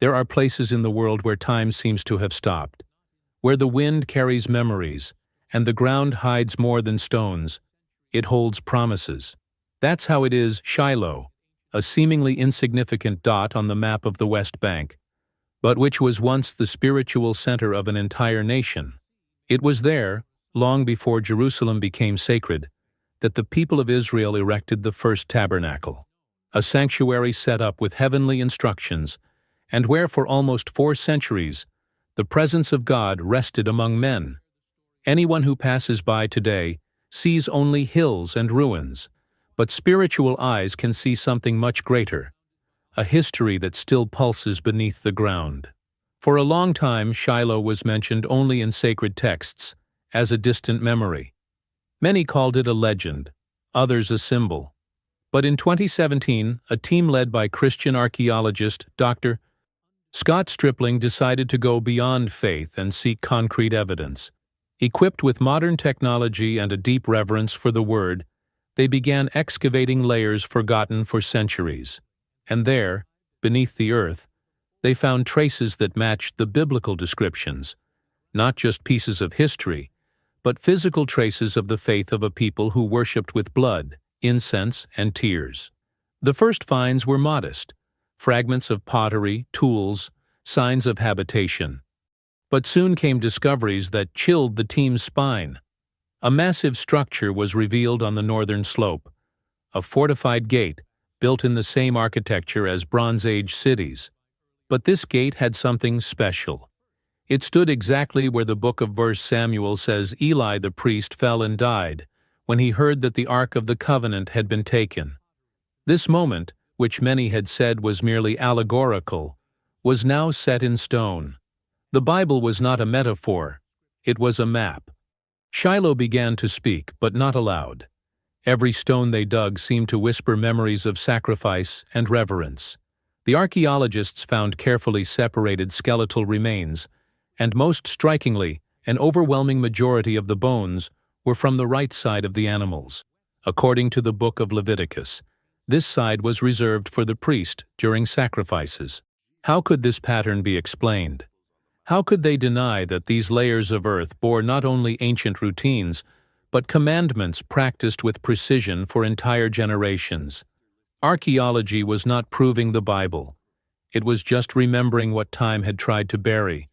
There are places in the world where time seems to have stopped, where the wind carries memories, and the ground hides more than stones. It holds promises. That's how it is Shiloh, a seemingly insignificant dot on the map of the West Bank, but which was once the spiritual center of an entire nation. It was there, long before Jerusalem became sacred, that the people of Israel erected the first tabernacle, a sanctuary set up with heavenly instructions, and where for almost 4 centuries the presence of God rested among men. Anyone who passes by today sees only hills and ruins, but spiritual eyes can see something much greater, a history that still pulses beneath the ground. For a long time, Shiloh was mentioned only in sacred texts, as a distant memory. Many called it a legend, others a symbol. But in 2017, a team led by Christian archaeologist Dr. Scott Stripling decided to go beyond faith and seek concrete evidence. Equipped with modern technology and a deep reverence for the Word, they began excavating layers forgotten for centuries. And there, beneath the earth, they found traces that matched the biblical descriptions, not just pieces of history, but physical traces of the faith of a people who worshipped with blood, incense, and tears. The first finds were modest, fragments of pottery, tools, signs of habitation. But soon came discoveries that chilled the team's spine. A massive structure was revealed on the northern slope, a fortified gate built in the same architecture as Bronze Age cities. But this gate had something special. It stood exactly where the book of 1 Samuel says Eli the priest fell and died when he heard that the Ark of the Covenant had been taken. This moment, which many had said was merely allegorical, was now set in stone. The Bible was not a metaphor, it was a map. Shiloh began to speak, but not aloud. Every stone they dug seemed to whisper memories of sacrifice and reverence. The archaeologists found carefully separated skeletal remains, and most strikingly, an overwhelming majority of the bones were from the right side of the animals. According to the book of Leviticus, this side was reserved for the priest during sacrifices. How could this pattern be explained? How could they deny that these layers of earth bore not only ancient routines, but commandments practiced with precision for entire generations? Archaeology was not proving the Bible. It was just remembering what time had tried to bury.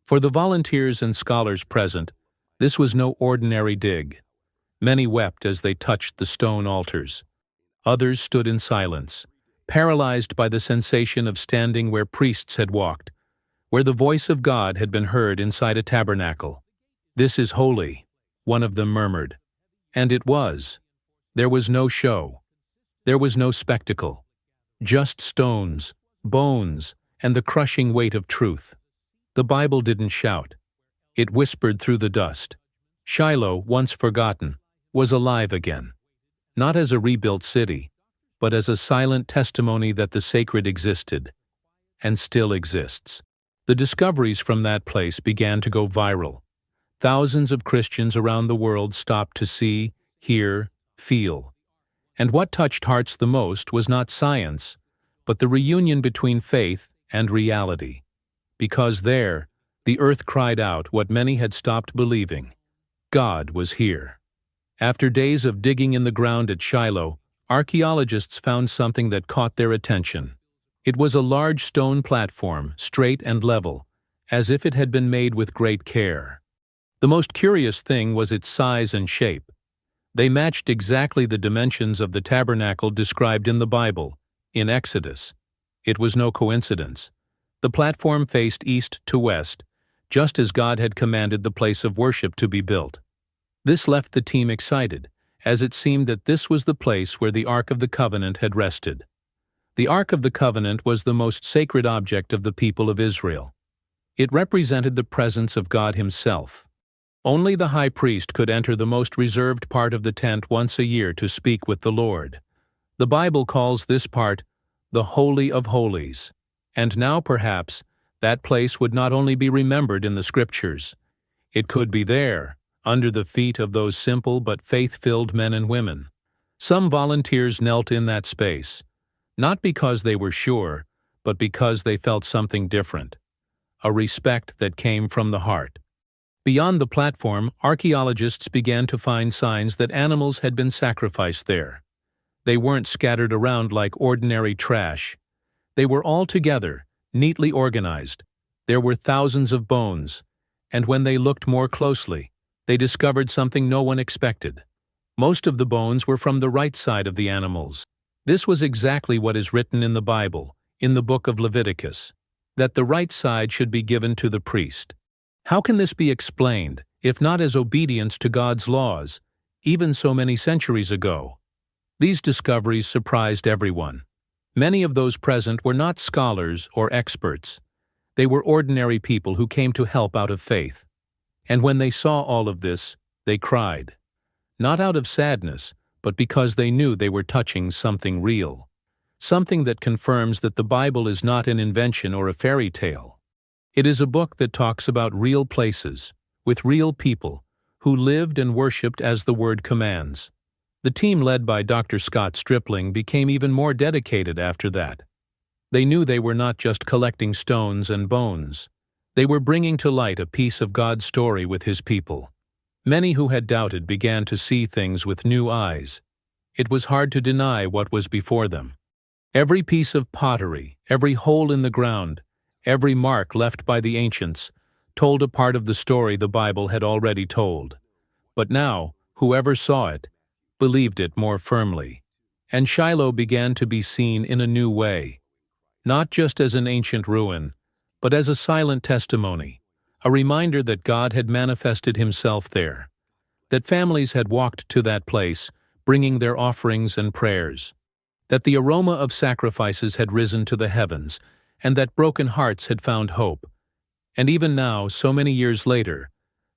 For the volunteers and scholars present, this was no ordinary dig. Many wept as they touched the stone altars. Others stood in silence, paralyzed by the sensation of standing where priests had walked, where the voice of God had been heard inside a tabernacle. "This is holy," one of them murmured. And it was. There was no show. There was no spectacle. Just stones, bones, and the crushing weight of truth. The Bible didn't shout. It whispered through the dust. Shiloh, once forgotten, was alive again. Not as a rebuilt city, but as a silent testimony that the sacred existed, and still exists. The discoveries from that place began to go viral. Thousands of Christians around the world stopped to see, hear, feel. And what touched hearts the most was not science, but the reunion between faith and reality. Because there, the earth cried out what many had stopped believing. God was here. After days of digging in the ground at Shiloh, archaeologists found something that caught their attention. It was a large stone platform, straight and level, as if it had been made with great care. The most curious thing was its size and shape. They matched exactly the dimensions of the tabernacle described in the Bible, in Exodus. It was no coincidence. The platform faced east to west, just as God had commanded the place of worship to be built. This left the team excited, as it seemed that this was the place where the Ark of the Covenant had rested. The Ark of the Covenant was the most sacred object of the people of Israel. It represented the presence of God Himself. Only the high priest could enter the most reserved part of the tent once a year to speak with the Lord. The Bible calls this part the Holy of Holies. And now, perhaps, that place would not only be remembered in the Scriptures. It could be there, under the feet of those simple but faith-filled men and women. Some volunteers knelt in that space, not because they were sure, but because they felt something different, a respect that came from the heart. Beyond the platform, archaeologists began to find signs that animals had been sacrificed there. They weren't scattered around like ordinary trash. They were all together, neatly organized. There were thousands of bones, and when they looked more closely, they discovered something no one expected. Most of the bones were from the right side of the animals. This was exactly what is written in the Bible, in the book of Leviticus, that the right side should be given to the priest. How can this be explained, if not as obedience to God's laws, even so many centuries ago? These discoveries surprised everyone. Many of those present were not scholars or experts. They were ordinary people who came to help out of faith. And when they saw all of this, they cried. Not out of sadness, but because they knew they were touching something real. Something that confirms that the Bible is not an invention or a fairy tale. It is a book that talks about real places, with real people, who lived and worshipped as the Word commands. The team led by Dr. Scott Stripling became even more dedicated after that. They knew they were not just collecting stones and bones. They were bringing to light a piece of God's story with His people. Many who had doubted began to see things with new eyes. It was hard to deny what was before them. Every piece of pottery, every hole in the ground, every mark left by the ancients, told a part of the story the Bible had already told. But now, whoever saw it, believed it more firmly. And Shiloh began to be seen in a new way. Not just as an ancient ruin, but as a silent testimony, a reminder that God had manifested Himself there, that families had walked to that place, bringing their offerings and prayers, that the aroma of sacrifices had risen to the heavens, and that broken hearts had found hope. And even now, so many years later,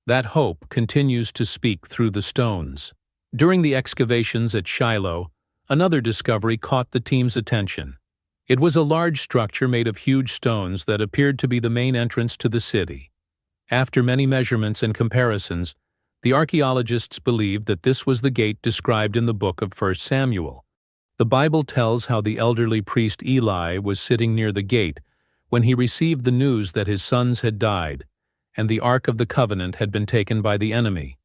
that hope continues to speak through the stones. During the excavations at Shiloh, another discovery caught the team's attention. It was a large structure made of huge stones that appeared to be the main entrance to the city. After many measurements and comparisons, the archaeologists believed that this was the gate described in the book of 1 Samuel. The Bible tells how the elderly priest Eli was sitting near the gate when he received the news that his sons had died, and the Ark of the Covenant had been taken by the enemy.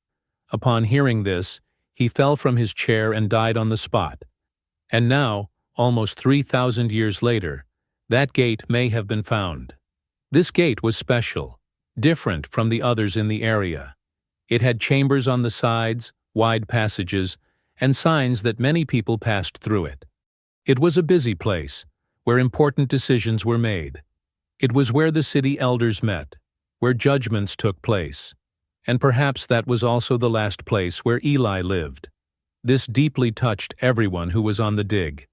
Upon hearing this, he fell from his chair and died on the spot. And now, almost 3,000 years later, that gate may have been found. This gate was special, different from the others in the area. It had chambers on the sides, wide passages, and signs that many people passed through it. It was a busy place, where important decisions were made. It was where the city elders met, where judgments took place. And perhaps that was also the last place where Eli lived. This deeply touched everyone who was on the dig.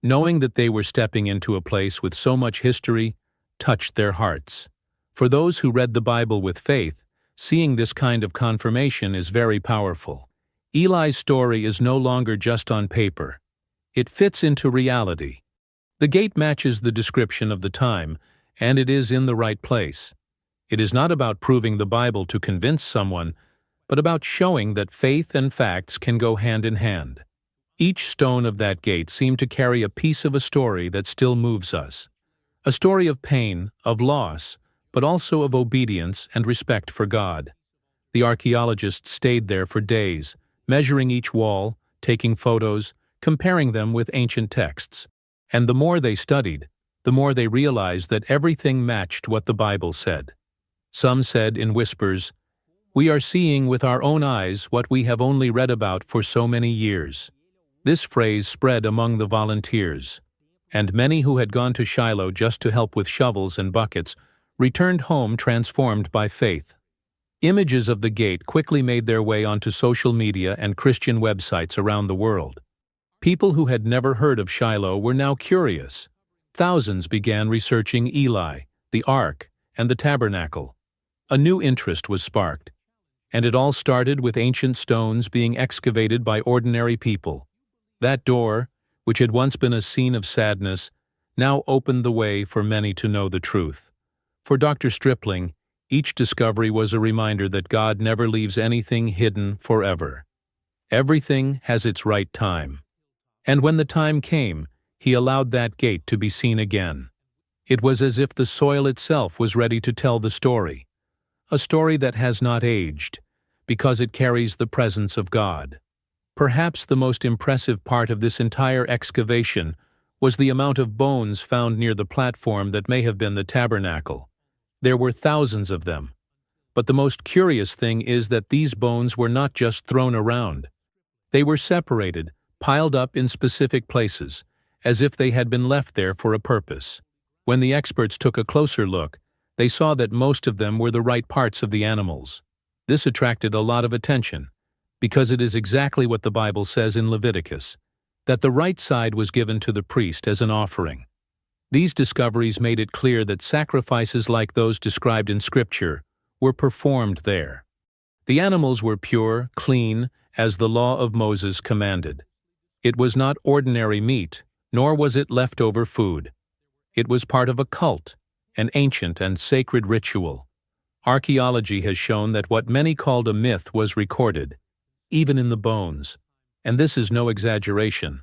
Knowing that they were stepping into a place with so much history touched their hearts. For those who read the Bible with faith, seeing this kind of confirmation is very powerful. Eli's story is no longer just on paper. It fits into reality. The gate matches the description of the time, and it is in the right place. It is not about proving the Bible to convince someone, but about showing that faith and facts can go hand in hand. Each stone of that gate seemed to carry a piece of a story that still moves us. A story of pain, of loss, but also of obedience and respect for God. The archaeologists stayed there for days, measuring each wall, taking photos, comparing them with ancient texts. And the more they studied, the more they realized that everything matched what the Bible said. Some said in whispers, "We are seeing with our own eyes what we have only read about for so many years." This phrase spread among the volunteers, and many who had gone to Shiloh just to help with shovels and buckets returned home transformed by faith. Images of the gate quickly made their way onto social media and Christian websites around the world. People who had never heard of Shiloh were now curious. Thousands began researching Eli, the Ark, and the Tabernacle. A new interest was sparked, and it all started with ancient stones being excavated by ordinary people. That door, which had once been a scene of sadness, now opened the way for many to know the truth. For Dr. Stripling, each discovery was a reminder that God never leaves anything hidden forever. Everything has its right time. And when the time came, He allowed that gate to be seen again. It was as if the soil itself was ready to tell the story, a story that has not aged, because it carries the presence of God. Perhaps the most impressive part of this entire excavation was the amount of bones found near the platform that may have been the tabernacle. There were thousands of them. But the most curious thing is that these bones were not just thrown around. They were separated, piled up in specific places, as if they had been left there for a purpose. When the experts took a closer look, they saw that most of them were the right parts of the animals. This attracted a lot of attention, because it is exactly what the Bible says in Leviticus, that the right side was given to the priest as an offering. These discoveries made it clear that sacrifices like those described in Scripture were performed there. The animals were pure, clean, as the law of Moses commanded. It was not ordinary meat, nor was it leftover food. It was part of a cult, an ancient and sacred ritual. Archaeology has shown that what many called a myth was recorded, even in the bones. And this is no exaggeration.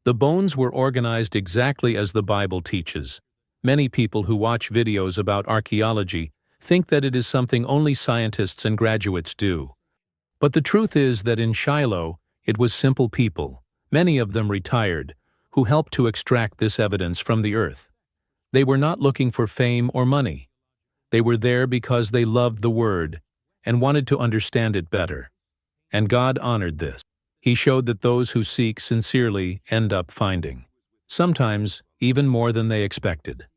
The bones were organized exactly as the Bible teaches. Many people who watch videos about archaeology think that it is something only scientists and graduates do. But the truth is that in Shiloh, it was simple people, many of them retired, who helped to extract this evidence from the earth. They were not looking for fame or money. They were there because they loved the Word and wanted to understand it better. And God honored this. He showed that those who seek sincerely end up finding, sometimes even more than they expected.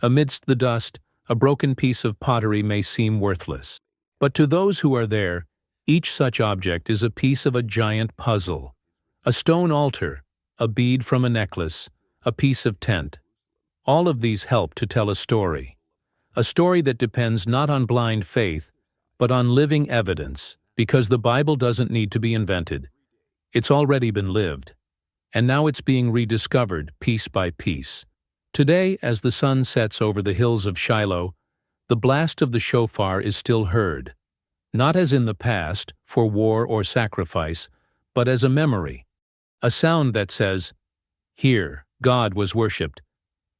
Amidst the dust, a broken piece of pottery may seem worthless. But to those who are there, each such object is a piece of a giant puzzle. A stone altar, a bead from a necklace, a piece of tent. All of these help to tell a story that depends not on blind faith, but on living evidence, because the Bible doesn't need to be invented. It's already been lived, and now it's being rediscovered piece by piece. Today, as the sun sets over the hills of Shiloh, the blast of the shofar is still heard, not as in the past, for war or sacrifice, but as a memory, a sound that says, "Here, God was worshipped.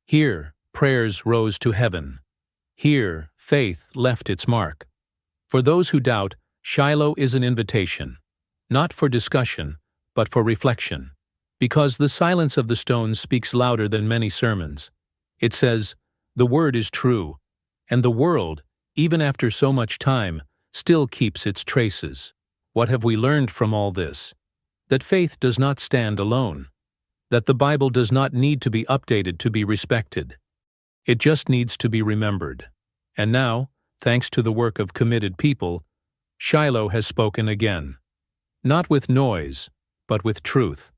Here, prayers rose to heaven. Here, faith left its mark." For those who doubt, Shiloh is an invitation, not for discussion, but for reflection, because the silence of the stones speaks louder than many sermons. It says, "The word is true," and the world, even after so much time, still keeps its traces. What have we learned from all this? That faith does not stand alone, that the Bible does not need to be updated to be respected. It just needs to be remembered. And now, thanks to the work of committed people, Shiloh has spoken again. Not with noise, but with truth.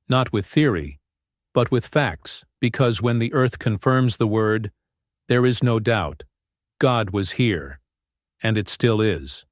Not with theory, but with facts, because when the earth confirms the word, there is no doubt. God was here, and it still is.